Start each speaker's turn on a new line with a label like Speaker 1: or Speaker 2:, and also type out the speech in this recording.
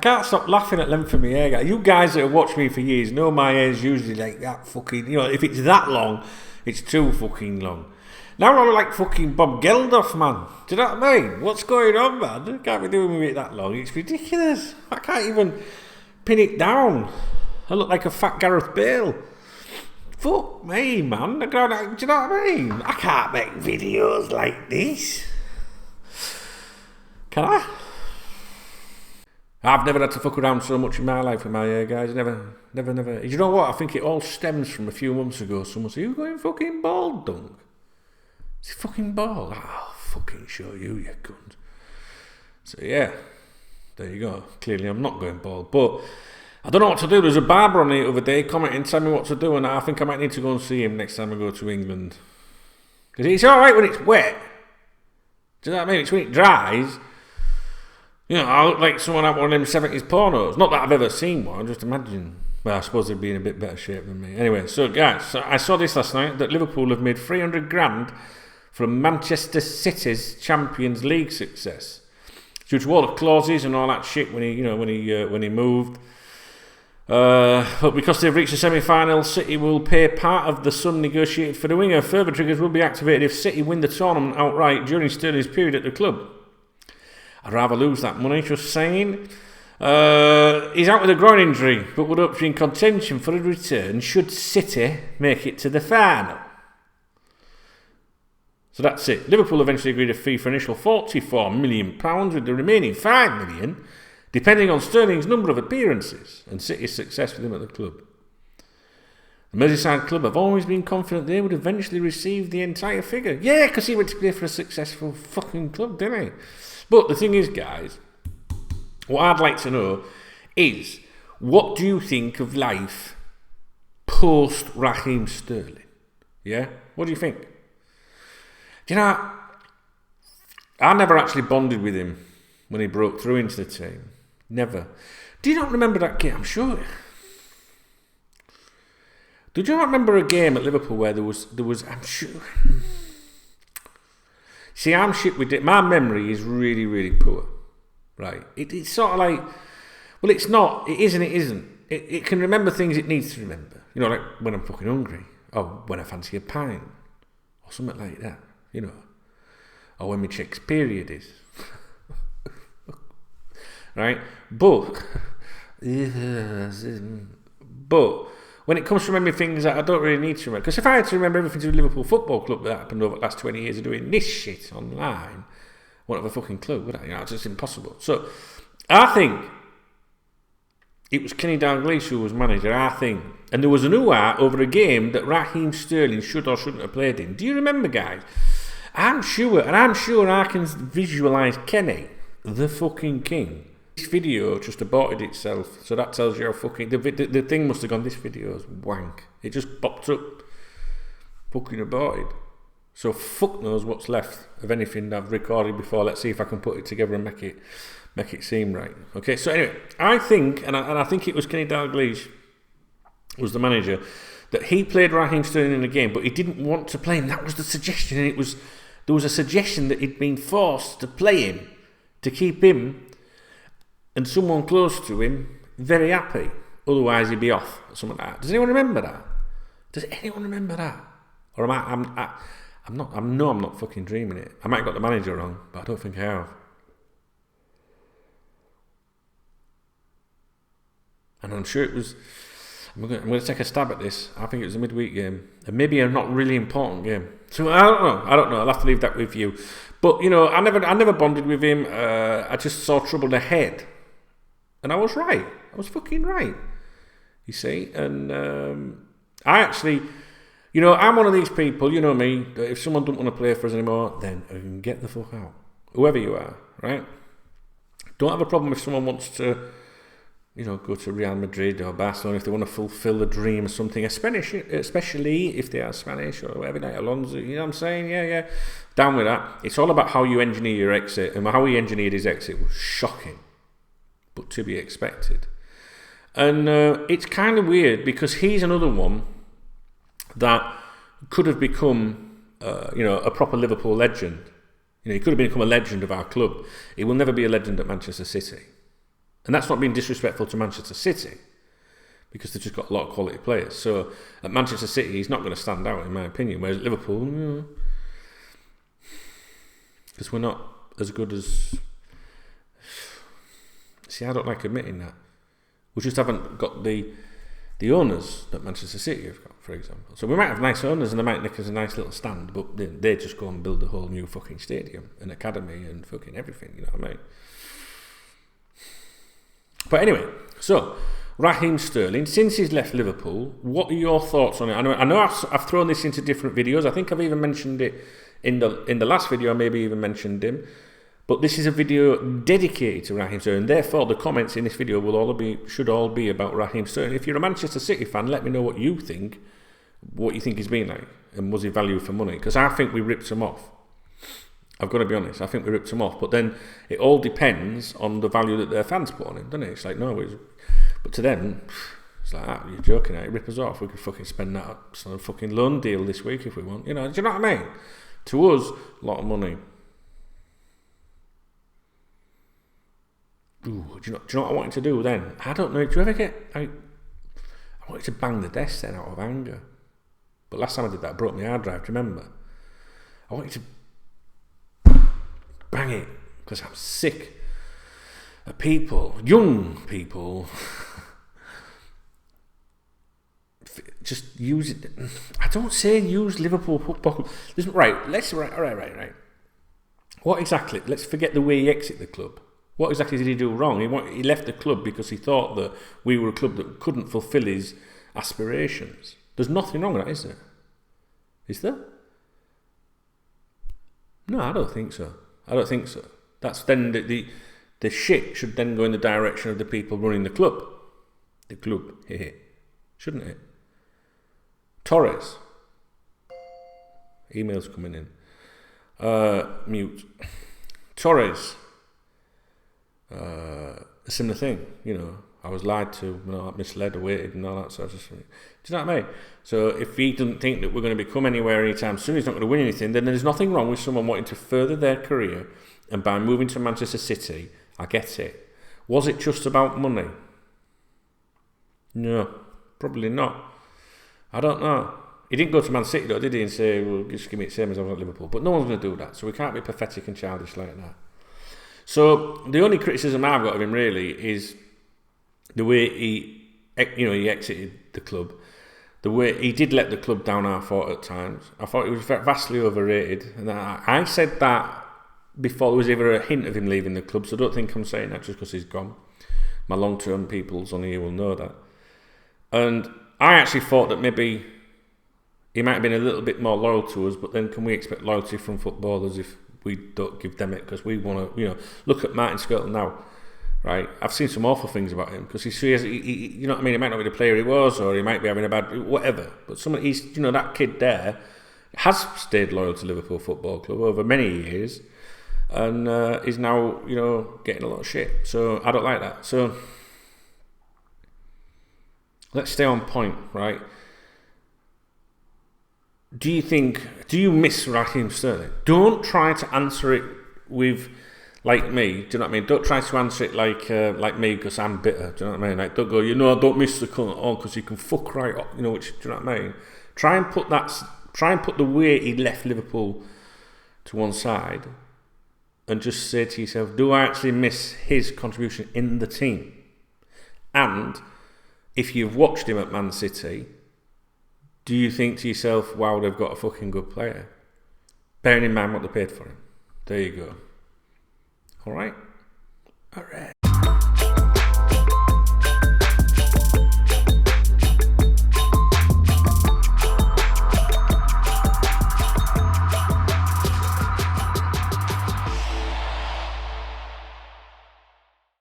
Speaker 1: can't stop laughing at length of my hair, guys. You guys that have watched me for years know my hair's usually like that fucking... You know, if it's that long, it's too fucking long. Now I look like fucking Bob Geldof, man. Do you know what I mean? What's going on, man? I can't be doing with it that long. It's ridiculous. I can't even pin it down. I look like a fat Gareth Bale. Fuck me, man. Do you know what I mean? I can't make videos like this. Can I? I've never had to fuck around so much in my life with my hair, guys. Never. You know what? I think it all stems from a few months ago. Someone said, "You going fucking bald, Dunk?" Is he fucking bald? I'll fucking show you, you cunt. So yeah, there you go. Clearly I'm not going bald, but I don't know what to do. There's a barber on the other day commenting, telling me what to do, and I think I might need to go and see him next time I go to England. Because it's alright when it's wet. Do you know what I mean? It's when it dries. You know, I look like someone out one of them 70s pornos. Not that I've ever seen one, just imagine. Well, I suppose they'd be in a bit better shape than me. Anyway, so guys, I saw this last night, that Liverpool have made 300 grand from Manchester City's Champions League success. Due to all the clauses and all that shit when he moved. But because they've reached the semi-final, City will pay part of the sum negotiated for the winger. Further triggers will be activated if City win the tournament outright during Sterling's period at the club. I'd rather lose that money, just saying. He's out with a groin injury, but would hope to be in contention for a return should City make it to the final. So that's it. Liverpool eventually agreed a fee for an initial £44 million, with the remaining £5 million depending on Sterling's number of appearances and City's success with him at the club. The Merseyside club have always been confident they would eventually receive the entire figure. Yeah, because he went to play for a successful fucking club, didn't he? But the thing is, guys, what I'd like to know is, what do you think of life post Raheem Sterling? Yeah? What do you think? Do you know, I never actually bonded with him when he broke through into the team. Never. Do you not remember that game? I'm sure. Did you not remember a game at Liverpool where there was I'm sure. See, I'm shit with it. My memory is really, really poor. Right? It's sort of like, well, it's not. It is and it isn't. It can remember things it needs to remember. You know, like when I'm fucking hungry, or when I fancy a pint, or something like that. You know, or when my chick's period is. Right? But when it comes to remembering things that I don't really need to remember, because if I had to remember everything to the Liverpool Football Club that happened over the last 20 years of doing this shit online, what of a fucking clue, would I? You know, it's just impossible. So I think it was Kenny Dalglish who was manager, I think. And there was an ooh-ah over a game that Raheem Sterling should or shouldn't have played in. Do you remember, guys? I'm sure I can visualise Kenny, the fucking king. This video just aborted itself, so that tells you how fucking... The thing must have gone, this video is wank. It just popped up, fucking aborted. So fuck knows what's left of anything I've recorded before. Let's see if I can put it together and make it seem right. Okay, so anyway, I think, and I think it was Kenny Dalglish was the manager, that he played Raheem Sterling in the game, but he didn't want to play him. That was the suggestion, and there was a suggestion that he'd been forced to play him to keep him and someone close to him very happy. Otherwise, he'd be off or something like that. Does anyone remember that? Does anyone remember that? Or I'm not fucking dreaming it. I might have got the manager wrong, but I don't think I have. And I'm sure it was... I'm going to take a stab at this. I think it was a midweek game. And maybe a not really important game. So I don't know. I'll have to leave that with you. But, you know, I never bonded with him. I just saw trouble ahead. And I was right. I was fucking right. You see? And I actually... You know, I'm one of these people, you know me, that if someone doesn't want to play for us anymore, then I can get the fuck out. Whoever you are, right? Don't have a problem if someone wants to, you know, go to Real Madrid or Barcelona, if they want to fulfill a dream or something, especially if they are Spanish or whatever, like Alonso, you know what I'm saying? Yeah. Down with that. It's all about how you engineer your exit, and how he engineered his exit was shocking, but to be expected. And it's kind of weird, because he's another one that could have become, a proper Liverpool legend. You know, he could have become a legend of our club. He will never be a legend at Manchester City. And that's not being disrespectful to Manchester City, because they've just got a lot of quality players. So at Manchester City, he's not going to stand out, in my opinion. Whereas at Liverpool, because we're not as good as... See, I don't like admitting that. We just haven't got the owners that Manchester City have got, for example. So we might have nice owners and they might nick us a nice little stand, but they just go and build a whole new fucking stadium, an academy and fucking everything, you know what I mean? But anyway, so Raheem Sterling, since he's left Liverpool, what are your thoughts on it? I know I've thrown this into different videos. I think I've even mentioned it in the last video. I maybe even mentioned him. But this is a video dedicated to Raheem Sterling. Therefore, the comments in this video should all be about Raheem Sterling. If you're a Manchester City fan, let me know what you think he's been like, and was he value for money? Because I think we ripped him off. I've got to be honest. I think we ripped him off. But then it all depends on the value that their fans put on him, doesn't it? It's like, but to them, it's like, you're joking, rip us off. We could fucking spend that on a fucking loan deal this week if we want. You know, do you know what I mean? To us, a lot of money. Ooh, do you know what I wanted to do then? I don't know. Do you ever get... I wanted to bang the desk then out of anger. But last time I did that, I broke my hard drive. Do you remember? I wanted to bang it because I'm sick of people, young people, just use it. I don't say use Liverpool football. Listen, right. What exactly? Let's forget the way he exited the club. What exactly did he do wrong? He left the club because he thought that we were a club that couldn't fulfil his aspirations. There's nothing wrong with that, is there? Is there? No, I don't think so. That's then the shit should then go in the direction of the people running the club. The club, shouldn't it? Torres. Emails coming in. Mute. Torres. A similar thing, you know. I was lied to, misled, awaited, and all that sort of stuff. Do you know what I mean? So if he doesn't think that we're going to become anywhere anytime soon, he's not going to win anything, then there's nothing wrong with someone wanting to further their career, and by moving to Manchester City, I get it. Was it just about money? No, probably not. I don't know. He didn't go to Man City though, did he, and say, well, just give me the same as I was at Liverpool. But no one's going to do that, so we can't be pathetic and childish like that. So the only criticism I've got of him really is the way he exited the club. The way he did let the club down, I thought at times. I thought he was vastly overrated, and I said that before there was ever a hint of him leaving the club. So I don't think I'm saying that just because he's gone. My long-term peoples on here will know that. And I actually thought that maybe he might have been a little bit more loyal to us, but then can we expect loyalty from footballers if we don't give them it? Because we want to, look at Martin Skrtel now, right? I've seen some awful things about him because he you know what I mean? He might not be the player he was, or he might be having a bad, whatever. But he's, that kid there has stayed loyal to Liverpool Football Club over many years, and is now, getting a lot of shit. So I don't like that. So let's stay on point, right? Do you miss Raheem Sterling? Don't try to answer it with, like me, do you know what I mean? Don't try to answer it like me because I'm bitter, do you know what I mean? Like, don't go, I don't miss the cunt at all because he can fuck right up, do you know what I mean? Try and put the way he left Liverpool to one side and just say to yourself, do I actually miss his contribution in the team? And if you've watched him at Man City, do you think to yourself, wow, they've got a fucking good player? Bearing in mind what they paid for him. There you go. All right? All right.